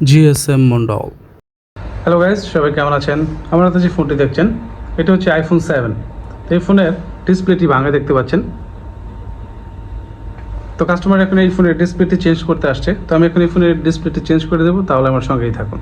GSM-MONDOL। Hello guys, সবাই কেমন আছেন? আমার হাতে যে ফোনটি দেখছেন এটা হচ্ছে iPhone 7। এই ফোনের ডিসপ্লেটি ভাঙা দেখতে পাচ্ছেন। তো কাস্টমার এখন এই ফোনের ডিসপ্লেটি চেঞ্জ করতে আসছে, তো আমি এখন এই ফোনের ডিসপ্লেটি চেঞ্জ করে দেবো, তাহলে আমার সঙ্গেই থাকুন।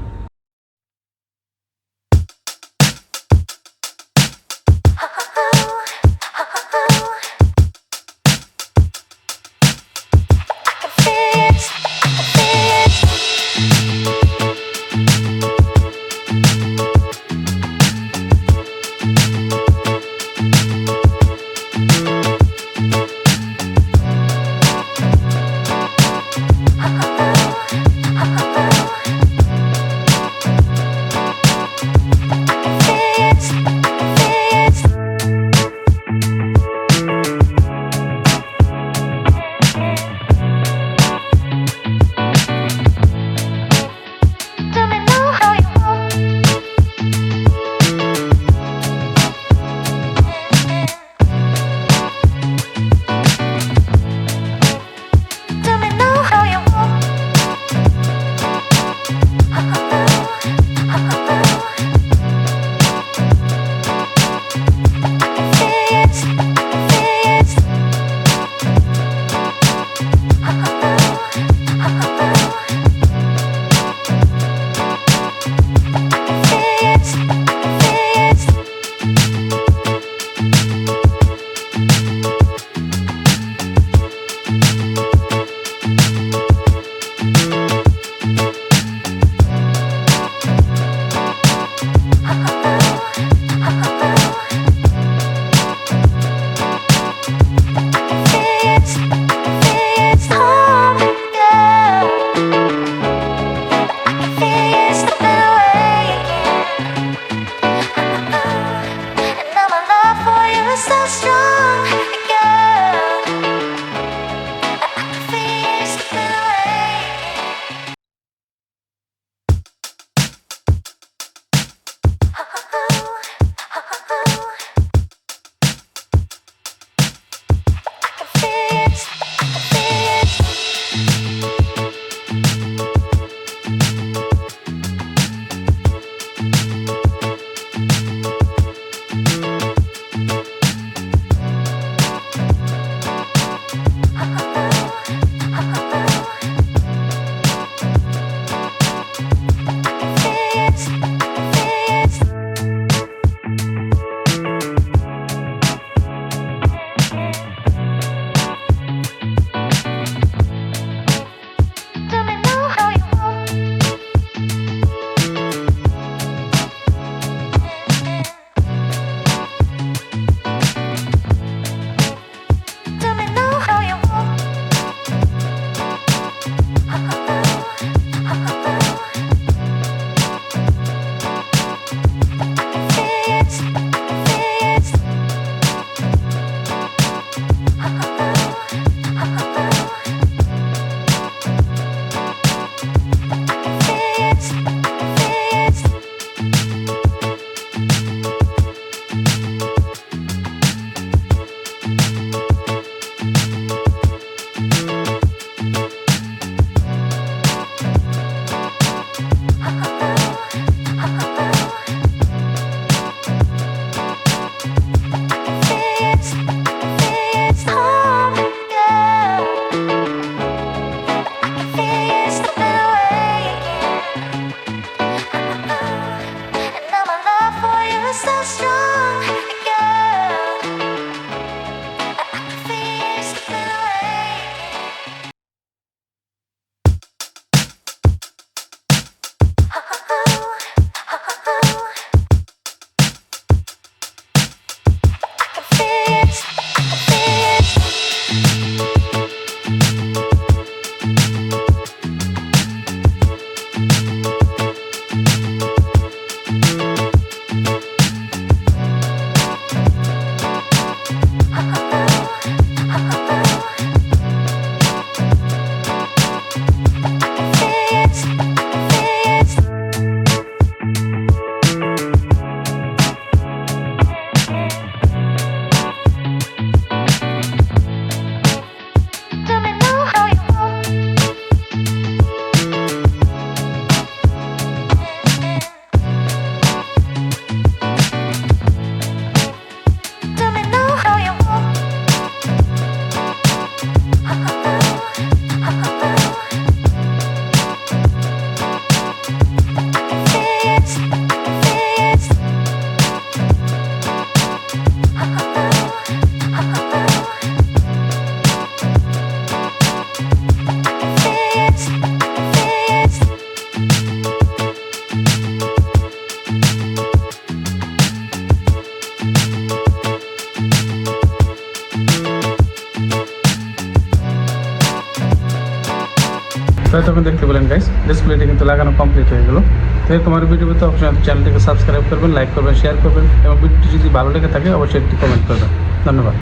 তাই তখন দেখতে পেলেন গাইস, ডিসপ্লেটি কিন্তু লাগানো কমপ্লিট হয়ে গেল। তো তোমার ভিডিওতে অবশ্যই চ্যানেলটিকে সাবস্ক্রাইব করবেন, লাইক করবেন, শেয়ার করবেন এবং ভিডিওটি যদি ভালো লেগে থাকে অবশ্যই একটি কমেন্ট করবেন। ধন্যবাদ।